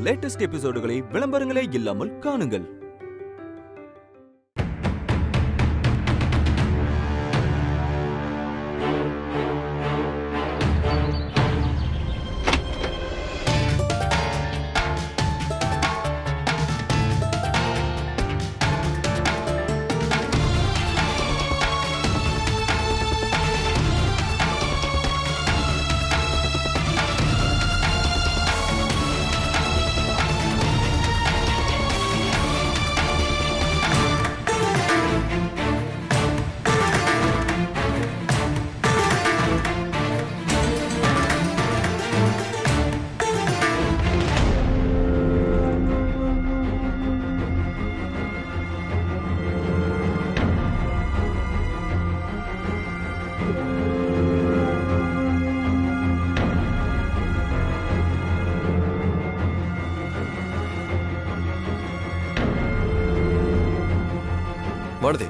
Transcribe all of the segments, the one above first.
Latest எபிசோடுகளை விளம்பரங்களே இல்லாமல் காணுங்கள். வானதி,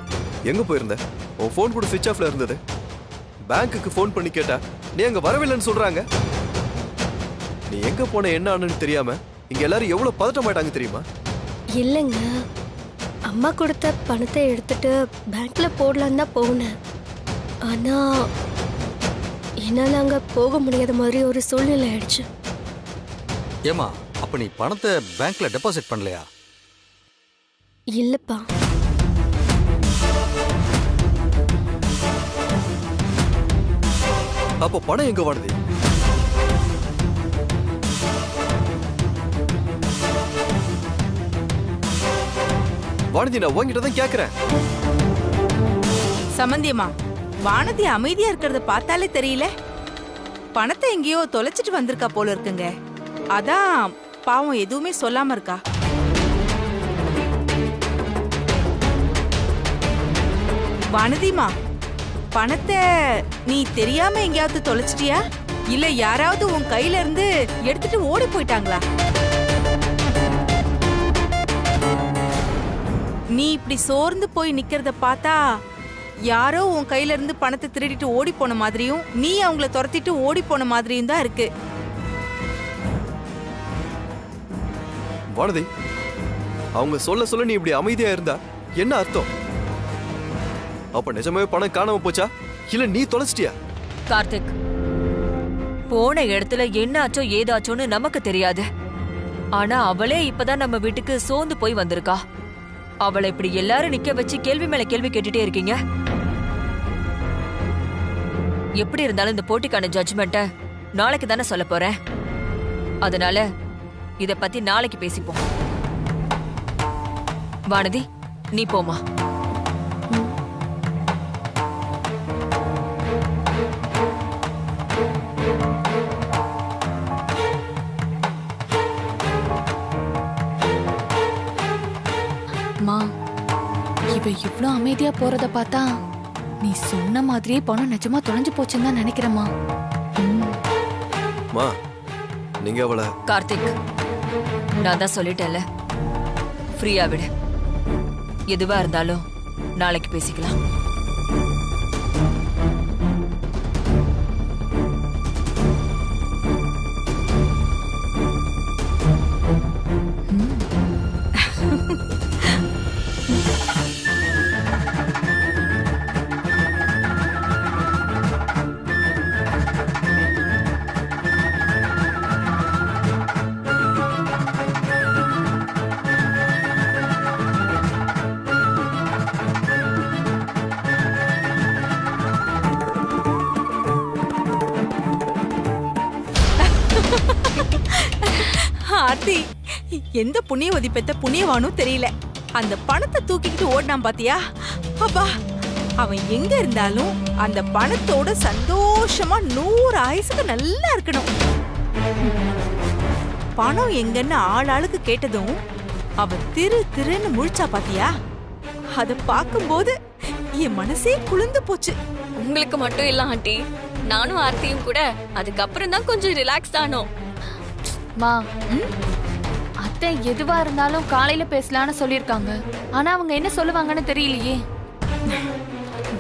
எங்க போயிருந்த? உன் போன் கூட சுவிட்ச் ஆஃப்ல இருந்தது. பேங்க்குக்கு போன் பண்ணி கேட்டா நீ அங்க வரவில்லைன்னு சொல்றாங்க. நீ எங்க போன என்ன ஆனன்னு தெரியாம இங்க எல்லாரும் எவ்வளவு பதட்டமாயிட்டாங்க தெரியுமா? இல்லைங்க, அம்மா கொடுத்த பணத்தை எடுத்துட்டு பேங்க்ல போடலான்னு தான் போனேன். ஆனா என்னால அங்க போக முடியாத மாதிரி ஒரு சூழ்நிலை ஆயிடுச்சு. ஏமா, அப்ப நீ பணத்தை பேங்க்ல டெபாசிட் பண்ணலையா? இல்லப்பா. அப்போ பணம் எங்க வானதி? வானதி, நான் உன்கிட்ட தான் கேக்குறேன். சம்பந்தியம்மா, வானதி அமைதியா இருக்கிறத பார்த்தாலே தெரியல. பணத்தை எங்கேயோ தொலைச்சிட்டு வந்திருக்கா போல இருக்குங்க. அதான் பாவம் எதுவுமே சொல்லாம இருக்கா. வானதிமா, பணத்தை நீ தெரியாம எங்கேயாவது தொலைச்சிட்டியா? இல்ல யாராவது உன் கையில இருந்து எடுத்துட்டு ஓடி போயிட்டாங்களா? நீ இப்படி சோர்ந்து போய் நிக்கிறத பார்த்தா யாரோ உன் கையில இருந்து பணத்தை திருடிட்டு ஓடி போன மாதிரியும் நீ அவங்கள துரத்திட்டு ஓடி போன மாதிரியும் தான் இருக்கு. வானதி, அவங்க சொல்ல சொல்ல நீ இப்படி அமைதியா இருந்தா என்ன அர்த்தம்? அப்ப நிஜமாவே பணம் காணாம போச்சா இல்ல நீ தொலைச்சிட்டியா? கார்த்திக், போன இடத்துல என்ன ஆச்சோ ஏதாச்சோன்னு நமக்கு தெரியாது. ஆனா அவளே இப்பதான் நம்ம வீட்டுக்கு சோர்ந்து போய் வந்திருக்கா. அவளை இப்படி எல்லாரும் நிக்க வச்சு கேள்வி மேல கேள்வி கேட்டுட்டே இருக்கீங்க. எப்படி இருந்தாலும் இந்த போட்டிக்கான ஜட்ஜ்மெண்ட்ட நாளைக்கு தானே சொல்ல போறேன். அதனால இத பத்தி நாளைக்கு பேசிப்போம். வானதி, நீ போமா. அம்மா, இவ இவ்ளோ அமைதியா போறத பார்த்தா நீ சொன்ன மாதிரியே பணம் நிஜமா தொலைஞ்சு போச்சுன்னு தான் நினைக்கிறேம்மா. மா, நீங்க அவளை... கார்த்திக், நான் தான் சொல்லிட்டேன்ல, ஃப்ரீயா விடு. எதுவா இருந்தாலும் நாளைக்கு பேசிக்கலாம். ஆர்த்தி, எந்த புண்ணியவதி பெத்த புண்ணியவானும் தெரியல. அந்த பணத்தை தூக்கிட்டு ஓடினான் பாத்தியா? அப்பா, அவன் எங்க இருந்தாலும் அந்த பணத்தோட சந்தோஷமா 100 ஆயுசுக்கு நல்லா இருக்கணும். பணம் எங்கன்னு ஆளாளுக்கு கேட்டதும் அவ திரு திருன்னு முழிச்சா பாத்தியா? அத பாக்கும்போது என் மனசே குளிர்ந்து போச்சு. உங்களுக்கு மட்டும் இல்ல ஆண்டி, நானும் ஆர்த்தியும் கூட அதுக்கப்புறம் தான் கொஞ்சம் ரிலாக்ஸ் ஆனோம். மா, அத்தை எதுவா இருந்தாலும் காலையில பேசலான்னு சொல்லிருக்காங்க. ஆனா அவங்க என்ன சொல்லுவாங்கன்னு தெரியலையே.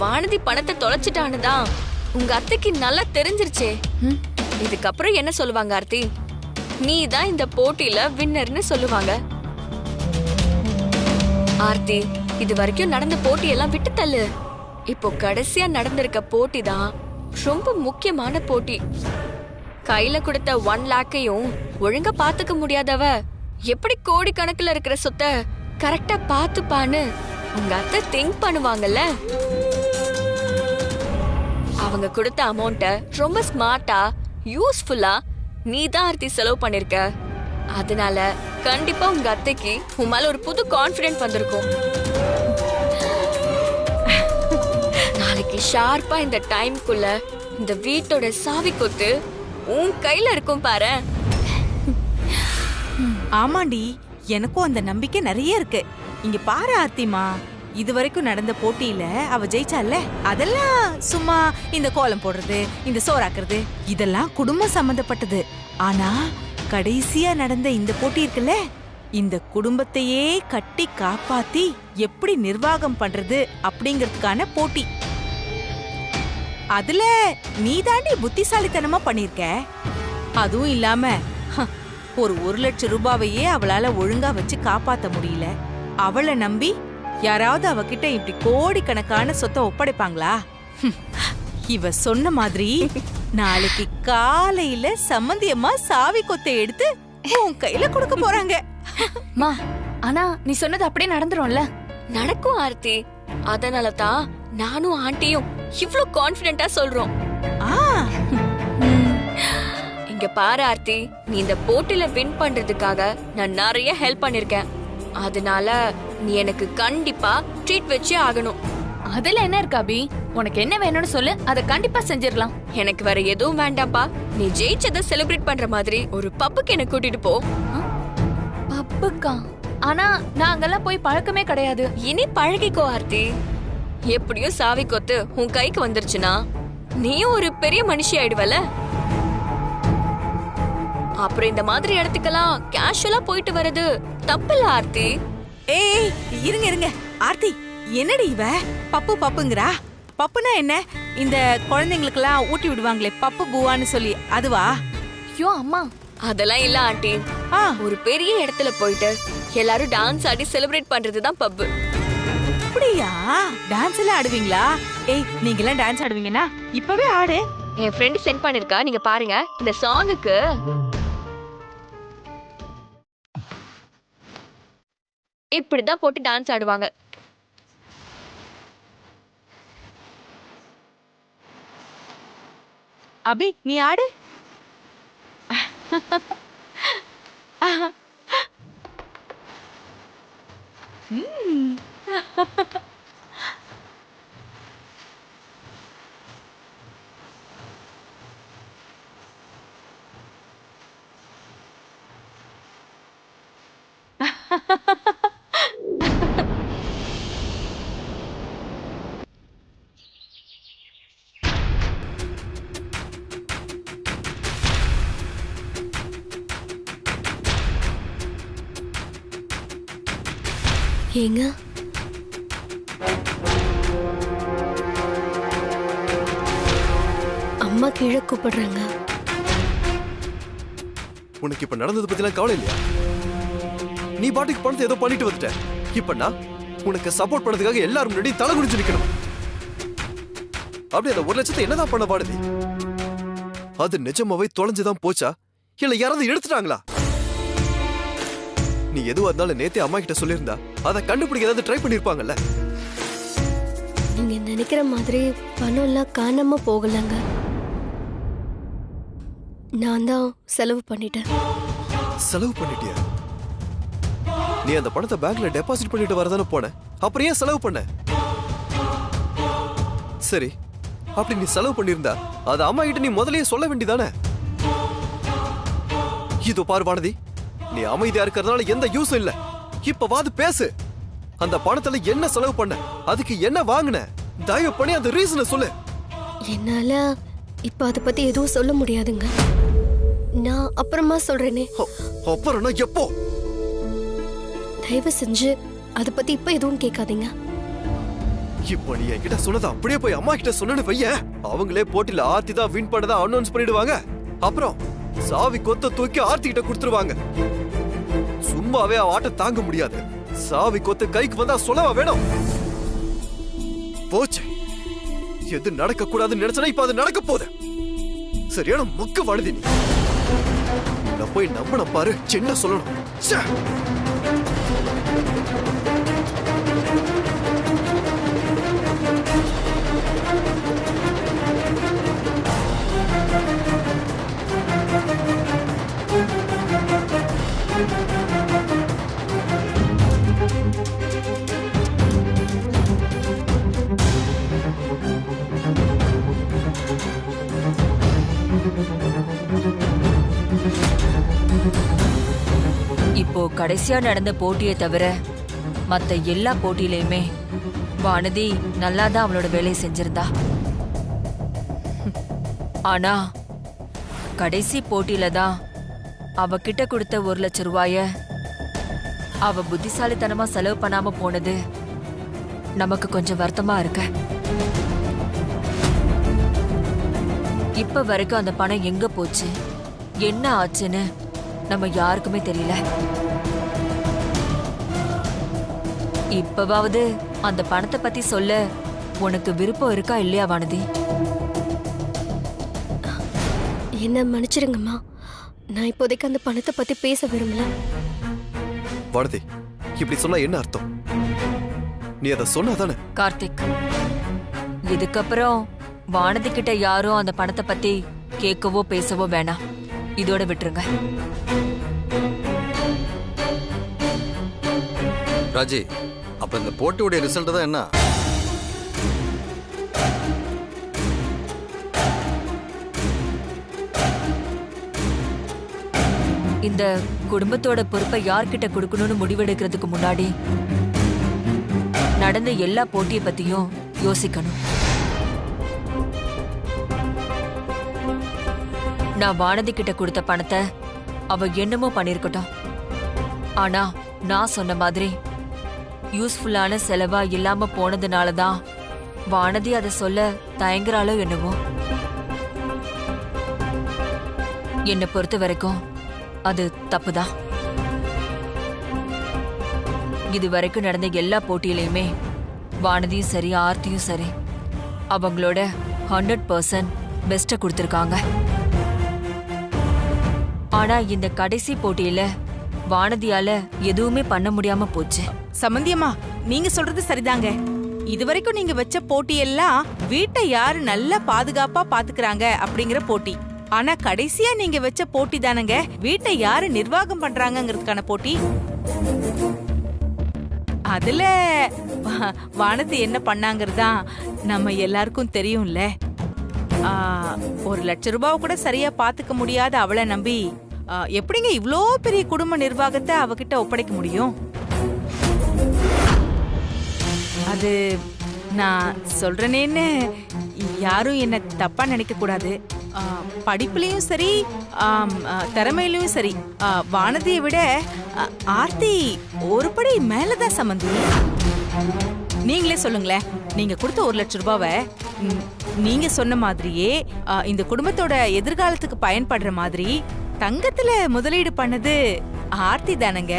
வானதி பணத்தை தொலைச்சிட்டானுதான் உங்க அத்தைக்கு நல்லா தெரிஞ்சிருச்சே. இதுக்கப்புறம் என்ன சொல்லுவாங்க ஆர்த்தி? நீ தான் இந்த போட்டியில வின்னர்னு சொல்லுவாங்க. ஆர்த்தி, இது வரைக்கும் நடந்த போட்டியெல்லாம் விட்டு தள்ளு. இப்போ கடைசியா நடந்திருக்க போட்டி தான் ரொம்ப முக்கியமான போட்டி. கையில கொடுத்த 1 லாக்கையும் ஒழுங்கா பாத்துக்க முடியாதவ எப்படி கோடிக்கணக்கில் இருக்கிற சொத்தை கரெக்டா பாத்துப்பான்னு உங்க அத்தை திங்க் பண்ணுவாங்கல்ல. அவங்க கொடுத்த அமௌண்ட ரொம்ப ஸ்மார்ட்டா யூஸ்ஃபுல்லா நீ தான் ஆர்த்தி செலவு பண்ணிருக்க. அதனால கண்டிப்பா உங்க அத்தைக்கு உன் மேல ஒரு புது கான்ஃபிடென்ட் வந்திருக்கும். நாளைக்கு ஷார்ப்பா இந்த டைம்க்குள்ள இந்த வீட்டோட சாவி கொத்து உன் கையில இருக்கும் பாரு. ஆமாண்டி, எனக்கும் அந்த நம்பிக்கை நிறைய இருக்கு. இங்க பாரு ஆர்த்திமா, இது வரைக்கும் நடந்த போட்டியில அவ ஜெயிச்சால, அதெல்லாம் சும்மா இந்த கோலம் போடுறது, இந்த சோறாக்குறது, இதெல்லாம் குடும்பம் சம்பந்தப்பட்டது. ஆனா கடைசியா நடந்த இந்த போட்டி இருக்குல்ல, இந்த குடும்பத்தையே கட்டி காப்பாத்தி எப்படி நிர்வாகம் பண்றது அப்படிங்கறதுக்கான போட்டி. அதுல நீ தாண்டி புத்திசாலித்தனமா பண்ணிருக்க. அதுவும் இல்லாம ஒரு 1 லட்சம் ரூபாவையே அவளால ஒழுங்கா வச்சு காப்பாத்த முடியல. அவளை நம்பி யாராவது அவகிட்ட இப்படி கோடிக்கணக்கான சொத்தை ஒப்படைப்பாங்களா? இவ சொன்ன மாதிரி நாளைக்கு காலையில சம்மந்தியம்மா சாவி கொத்தை எடுத்து உன் கையில கொடுக்க போறாங்க. மா, ஆனா நீ சொன்னது அப்படியே நடந்துரும்ல? நடக்கும் ஆர்த்தி. அதனால தான் நானும் ஆண்டியும் இவ்ளோ கான்ஃபிடென்ட்டா சொல்றோம். இங்க பாரு ஆர்த்தி, நீ இந்த போட்டியில வின் பண்றதுக்காக நான் நிறைய ஹெல்ப் பண்ணிருக்கேன். அதனால நீ எனக்கு கண்டிப்பா ட்ரீட் வச்சே ஆகணும். அதுல என்ன இருக்கு அபி? உனக்கு என்ன வேணும்னு சொல்லு, அதை கண்டிப்பா செஞ்சிடலாம். எனக்கு வேற எதுவும் வேண்டாம்ப்பா. நீ ஜெயிச்சதை செலிப்ரேட் பண்ற மாதிரி ஒரு பப்புக்கு என்ன கூட்டிட்டு போ. பப்புக்கா? ஆனா நான் அங்கெல்லாம் போய் பழக்கமே கிடையாது. இனி பழகிக்கோ ஆர்த்தி. எப்படியும் சாவி கொத்து உன் கைக்கு வந்துருச்சுன்னா நீயும் ஒரு பெரிய மனுஷி ஆயிடுவல. அப்புறம் இந்த மாதிரி இடத்துக்கெல்லாம் கேஷுவலா போயிட்டு வர்றது தப்பில்ல ஆர்த்தி. ஏய் இருங்க இருங்க ஆர்த்தி, என்னடி இவ பப்பு பப்புங்கறா? பப்புனா என்ன? இந்த குழந்தைங்களுக்கெல்லாம் ஊட்டி விடுவாங்களே பப்பு பூவான்னு சொல்லி, அதுவா? ஐயோ அம்மா, அதெல்லாம் இல்ல ஆண்டி. ஒரு பெரிய இடத்துல போயிட்டு எல்லாரும் டான்ஸ் ஆடி செலிப்ரேட் பண்றதுதான் பப்பு. அப்படியா? டான்ஸ் எல்லாம் ஆடுவீங்களா? ஏய், நீங்க எல்லாம் டான்ஸ் ஆடுவீங்கன்னா இப்பவே ஆடு. என் ஃப்ரெண்ட் சென்ட் பண்ணிருக்கா, நீங்க பாருங்க. இந்த சாங்குக்கு இப்படிதான் போட்டு டான்ஸ் ஆடுவாங்க. அபி, நீ ஆடு. ஏங்க, அம்மா கீழே கூப்பிடுறாங்க. உனக்கு இப்ப நடந்தது பத்திலாம் கவலை இல்லையா? நீ பாட்டுக்கு பணத்தை ஏதோ பண்ணிட்டு வந்துட்ட. இப்ப நான் உனக்கு சப்போர்ட் பண்ணதுக்காக எல்லாரும் முன்னாடி தலை குனிஞ்சு நிக்கணும். அப்படி அந்த 1 லட்சத்தை என்னதான் பண்ண பாடுது? அது நிஜமாவே தொலைஞ்சுதான் போச்சா, இல்ல யாராவது எடுத்துட்டாங்களா? நீ எதுவா இருந்தாலும் நேத்தே அம்மா கிட்ட சொல்லியிருந்தா அதை கண்டுபிடிக்க ஏதாவது ட்ரை பண்ணிருப்பாங்கல்ல. நீங்க நினைக்கிற மாதிரி பணம் எல்லாம் காணாம போகலங்க. நான் தான் செலவு பண்ணிட்டேன். செலவு பண்ணிட்டியா? நீ அந்த பணத்தை பேங்க்ல டெபாசிட் பண்ணிட்டு வரதானே போன, அப்புறம் ஏன் செலவு பண்ண? சரி, அப்படி நீ செலவு பண்ணிருந்தா அது அம்மா கிட்ட நீ முதல்லயே சொல்ல வேண்டியதானே? இதோ பாரு வானதி, நீ அமைதியா இருக்கிறதுனால எந்த யூஸும் இல்ல. இப்ப வாது பேசு. அந்த பணத்துல என்ன செலவு பண்ண, அதுக்கு என்ன வாங்குன, தயவு பண்ணி அந்த ரீசனை சொல்லு. என்னால இப்ப அதை பத்தி எதுவும் சொல்ல முடியாதுங்க. நான் அப்புறமா சொல்றேனே. அப்புறம்னா எப்போ? தயவு செஞ்சு அதை பத்தி இப்ப எதுவும் கேட்காதீங்க. இப்போ நீ என்கிட்ட சொன்னதை அப்படியே போய் அம்மா கிட்ட சொன்னு வைய, அவங்களே போட்டில ஆர்த்தி தான் வின் பண்ணதா அனௌன்ஸ் பண்ணிடுவாங்க. அப்புறம் சாவி கொத்த தூக்கி ஆர்த்தி கிட்ட கொடுத்துருவாங்க. சும்மாவே அவ ஆட்ட தாங்க முடியாது. சாவி கொத்து கைக்கு வந்தா சொல்லவா வேணும்? போச்சு. எது நடக்க கூடாதுன்னு நினைச்சனா இப்ப அது நடக்க போகுது. சரியான மொக்க வழுதி நீ. நான் போய் நம்பன பாரு, சின்ன சொல்லணும். ச்சே. இப்போ கடைசியா நடந்த போட்டியை தவிர மத்த எல்லா போட்டியிலயுமே வானதி நல்லா தான் அவளோட வேலையை செஞ்சிருந்தா. ஆனா கடைசி போட்டியில தான் அவகிட்ட கொடுத்த 1 லட்சம் ரூபாய அவ புத்திசாலித்தனமா செலவு பண்ணாம போனது நமக்கு கொஞ்சம் வருத்தமா இருக்கு. இப்ப வரைக்கும் அந்த பணம் எங்க போச்சு, என்ன ஆச்சுன்னு நம்ம யாருக்குமே தெரியல. இப்பவாவது அந்த பணத்தை பத்தி சொல்ல உனக்கு விருப்பம் இருக்கா இல்லையா வானதி? என்ன மன்னிச்சிருங்கம்மா, நான் இப்போதைக்கு அந்த பணத்தை பத்தி பேச விரும்பல. வானதி, இப்படி சொன்னா என்ன அர்த்தம்? நீ அதை சொன்னாதானே? கார்த்திக், இதுக்கப்புறம் வானதி கிட்ட யாரும் அந்த பணத்தை பத்தி கேட்கவோ பேசவோ வேணாம். இதோட விட்டுருங்க. ராஜி, அப்ப இந்த போட்டியுடைய ரிசல்ட் தான் என்ன? இந்த குடும்பத்தோட பொறுப்பை யார்கிட்ட கொடுக்கணும்னு முடிவெடுக்கிறதுக்கு முன்னாடி நடந்த எல்லா போட்டியை பத்தியும் யோசிக்கணும். நான் வானதி கிட்ட கொடுத்த பணத்தை அவ என்னமோ பண்ணிருக்கட்டும். ஆனா நான் சொன்ன மாதிரி யூஸ்ஃபுல்லான செலவா இல்லாம போனதுனாலதான் வானதி அதை சொல்ல தயங்குறாளோ என்னவோ. என்னை பொறுத்த வரைக்கும் அது தப்புதான். இது வரைக்கும் நடந்த எல்லா போட்டியிலையுமே வானதியும் சரி ஆர்த்தியும் சரி அவங்களோட 100% பெஸ்ட கொடுத்திருக்காங்க. ஆனா இந்த கடைசி போட்டியில வானதியால எதுவுமே பண்ண முடியாம போச்சு. சம்பந்தியம்மா, நீங்க சொல்றது சரிதாங்க. இதுவரைக்கும் நீங்க வச்ச போட்டி எல்லாம் வீட்டை யாரு நல்லா பாதுகாப்பா பாத்துக்கிறாங்க அப்படிங்கிற போட்டி. ஆனா கடைசியா நீங்க வச்ச போட்டி தானங்க வீட்டை யாரு நிர்வாகம் பண்றாங்கிறதுக்கான போட்டி. அதுல வானதி என்ன பண்ணாங்கிறதா நம்ம எல்லாருக்கும் தெரியும்ல. 1 லட்சம் ரூபாய் கூட சரியா பாத்துக்க முடியாத அவளை நம்பி எப்படிங்க இவ்ளோ பெரிய குடும்ப நிர்வாகத்தை அவகிட்ட ஒப்படைக்க முடியும்? அது நான் சொல்றேனேன்னு யாரும் என்ன தப்பா நினைக்க கூடாது. படிப்புலயும் சரி திறமையிலயும் சரி வானதியை விட ஆர்த்தி ஒரு படி மேலதான் சம்பந்தி. நீங்களே சொல்லுங்களேன், நீங்க கொடுத்த 1 லட்சம் ரூபாவை நீங்க சொன்ன மாதிரியே இந்த குடும்பத்தோட எதிர்காலத்துக்கு பயன்படுற மாதிரி தங்கத்துல முதலீடு பண்ணது ஆர்த்தி தானங்க.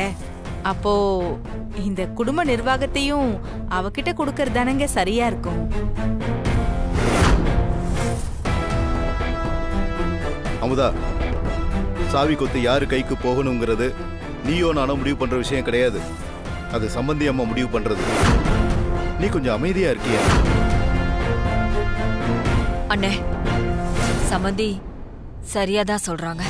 அப்போ இந்த குடும்ப நிர்வாகத்தையும் அவகிட்ட கொடுக்கறது தானங்க சரியா இருக்கும். அமுதா, சாவி கொத்து யாரு கைக்கு போகணுங்கிறது நீயோ நானோ முடிவு பண்ற விஷயம் கிடையாது. அது சம்பந்தி அம்மா முடிவு பண்றது. நீ கொஞ்சம் அமைதியா இருக்கியா? அண்ணே, சம்பந்தி சரியாதான் சொல்றாங்க.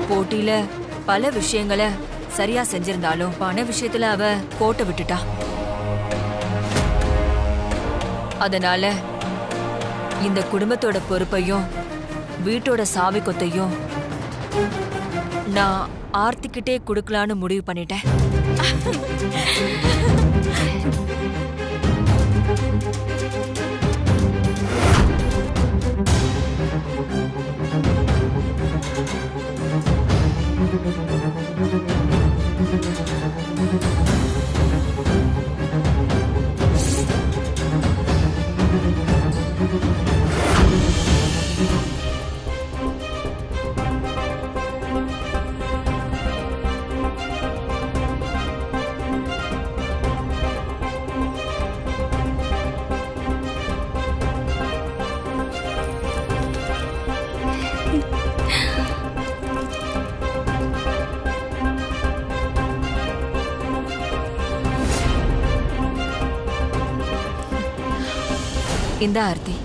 போட்டியில பல விஷயங்களை சரியா செஞ்சிருந்தாலும் பண விஷயத்துல அவ கோட்டை விட்டுட்டா. அதனால இந்த குடும்பத்தோட பொறுப்பையும் வீட்டோட சாவி கொத்தையும் நான் ஆர்த்திக்கிட்டே கொடுக்கலான்னு முடிவு பண்ணிட்டேன். இந்த ஆர்த்தி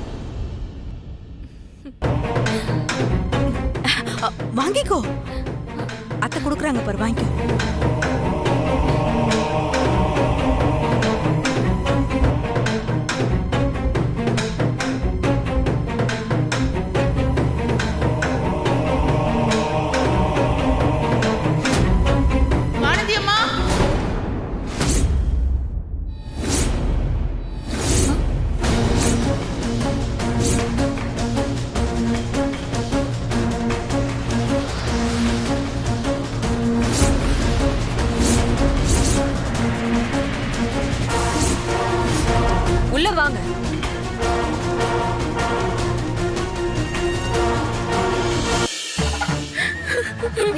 வாங்கிக்கோ. அத்தை கொடுக்குறாங்க பாரு, வாங்கிக்கோ. உள்ள வாங்க.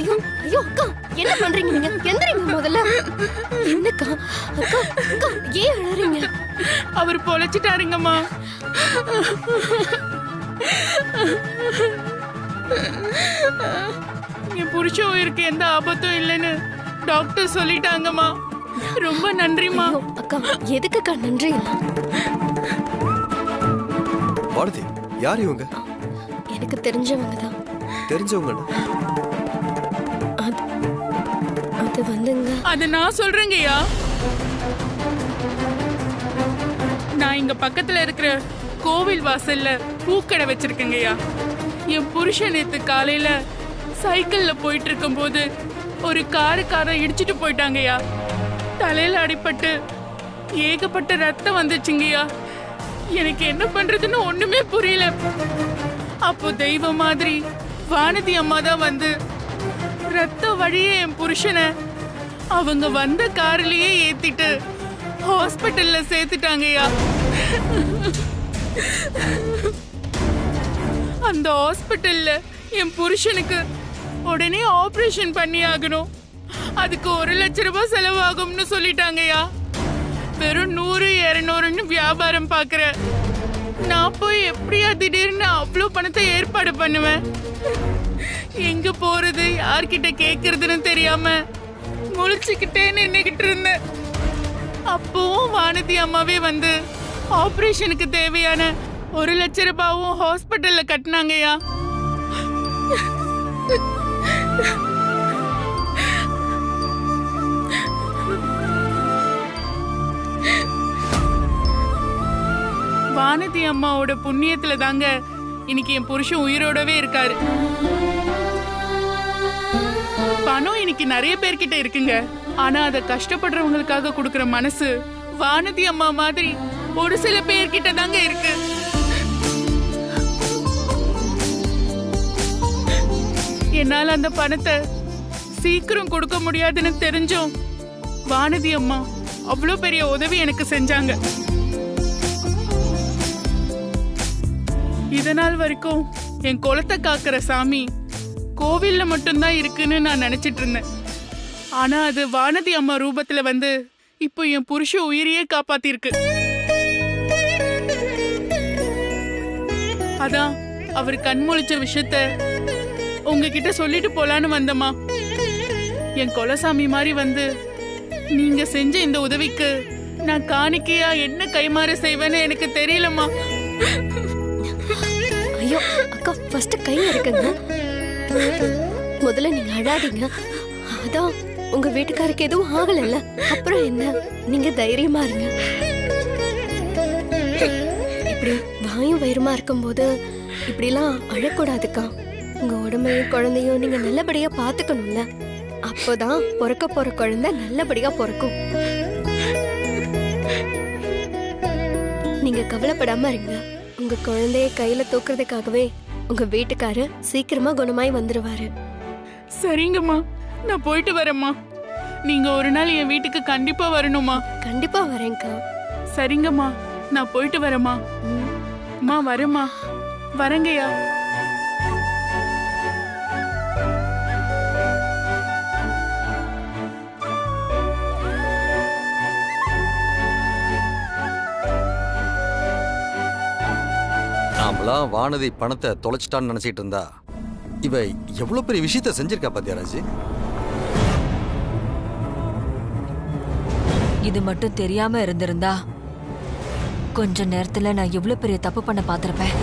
ஐயோ ஐயோ அக்கா, என்ன பண்றீங்க நீங்க? எந்திரிங்க முதல்ல. என்னக்கா? அக்கா அக்கா, ஏன் அழறீங்க? அவர் பொழைச்சிட்டாருங்கம்மா. என் புருஷ உயிருக்கு எந்த ஆபத்தும் இல்லைன்னு டாக்டர் சொல்லிட்டாங்கம்மா. ரொம்ப நன்றிம்மா. ஐயோ, அக்கா எதுக்குக்கா நன்றி இல்ல? வானதி, யார் இவங்க? எனக்கு தெரிஞ்சவங்க தான். தெரிஞ்சவங்க? அது வந்துங்க. அது நான் சொல்றேங்கய்யா. நான் இங்க பக்கத்துல இருக்கிற கோவில் வாசல்ல பூக்கடை வச்சிருக்கேங்கய்யா. என் புருஷன் நேத்து காலையில சைக்கிள்ல போயிட்டு இருக்கும் போது ஒரு காருக்காரன் இடிச்சிட்டு போயிட்டாங்கய்யா. தலையில அடிபட்டு ஏகப்பட்ட ரத்தம் வந்துச்சுங்கய்யா. எனக்கு என்ன பண்றதுன்னு ஒண்ணுமே புரியல. அப்போ தெய்வம் மாதிரி வானதி அம்மா தான் வந்து ரத்த வழியே என் புருஷனை அவங்க வந்த கார்லயே ஏத்திட்டு ஹாஸ்பிட்டல்ல சேர்த்துட்டாங்கய்யா. அந்த ஹாஸ்பிட்டல்ல என் புருஷனுக்கு உடனே ஆபரேஷன் பண்ணி ஆகணும். அதுக்கு 1 லட்சம் ரூபாய் செலவாகும்னு சொல்லிட்டாங்கய்யா. வெறும் 100-200ன்னு வியாபாரம் பாக்குற நான் போய் எப்படியா திடீர்னு அவ்வளோ பணத்தை ஏற்பாடு பண்ணுவேன்? எங்க போறது, யார்கிட்ட கேக்குறதுன்னு தெரியாம முழிச்சுக்கிட்டே நின்னுகிட்டு இருந்தேன். அப்பவும் வானதி அம்மாவே வந்து ஆபரேஷனுக்கு தேவையான 1 லட்சம் ரூபாயும் ஹாஸ்பிட்டல்ல கட்டினாங்கய்யா. வானதி அம்மாவோட புண்ணியத்துல தாங்க இன்னைக்கு என் புருஷன் உயிரோடவே இருக்காரு. பணம் இன்னைக்கு நிறைய பேர்கிட்ட இருக்குங்க. ஆனா அத கஷ்டப்படுறவங்களுக்காக கொடுக்கற மனசு வானதி அம்மா மாதிரி ஒரு சில பேர்கிட்ட தாங்க இருக்கு. என்னால அந்த பணத்தை சீக்கிரம் கொடுக்க முடியாதுன்னு தெரிஞ்சும் வானதி அம்மா அவ்வளோ பெரிய உதவி எனக்கு செஞ்சாங்க. இதனால் வரைக்கும் என் குலத்தை காக்கிற சாமி கோவில்ல மட்டும்தான் இருக்குன்னு நான் நினைச்சிட்டு இருந்தேன். ஆனா அது வானதி அம்மா ரூபத்துல வந்து இப்போ என் புருஷ உயிரையே காப்பாத்திருக்கு. அதான் அவர் கண்முழிச்ச விஷயத்த உங்ககிட்ட சொல்லிட்டு போலான்னு வந்தம்மா. என் குலசாமி மாதிரி வந்து நீங்க செஞ்ச இந்த உதவிக்கு நான் காணிக்கையா என்ன கைமாறு செய்வேன்னு எனக்கு தெரியலம்மா. ஐயோ அக்கா, ஃபர்ஸ்ட் கையில இருக்குங்க. முதல்ல நீங்க அழாதீங்க. அதான் உங்க வீட்டுக்காருக்கு எதுவும் ஆகலைல்ல, அப்புறம் என்ன, நீங்க தைரியமா இருங்க. இப்படி வாயும் வயிறுமா இருக்கும்போது இப்படிலாம் அழக்கூடாதுக்கா. உங்க உடம்பையும் குழந்தையும் நீங்க நல்லபடியா பாத்துக்கணும்ல. அப்போதான் பிறக்க போற குழந்தை நல்லபடியா பிறக்கும். நீங்க கவலைப்படாம இருங்க. உங்க குழந்தைய கையில தூக்குறதுக்காகவே உங்க வீட்டுக்காரு சீக்கிரமா குணமாய் வந்துருவாரு. சரிங்கம்மா, நான் போயிட்டு வரேம்மா. நீங்க ஒரு நாள் என் வீட்டுக்கு கண்டிப்பா வரணுமா? கண்டிப்பா வரேன்க்கா. சரிங்கம்மா, நான் போயிட்டு வரேம்மா. அம்மா வரேம்மா. வரேங்கய்யா. நாமலாம் வானதி பணத்தை தொலைச்சிட்டான்னு நினைச்சிட்டு இருந்தா இவ எவ்வளவு பெரிய விஷயத்த செஞ்சிருக்கா பாத்தியா ராஜி? இது மட்டும் தெரியாம இருந்திருந்தா கொஞ்ச நேரத்துல நான் எவ்வளவு பெரிய தப்பு பண்ண பார்த்திருப்பேன்.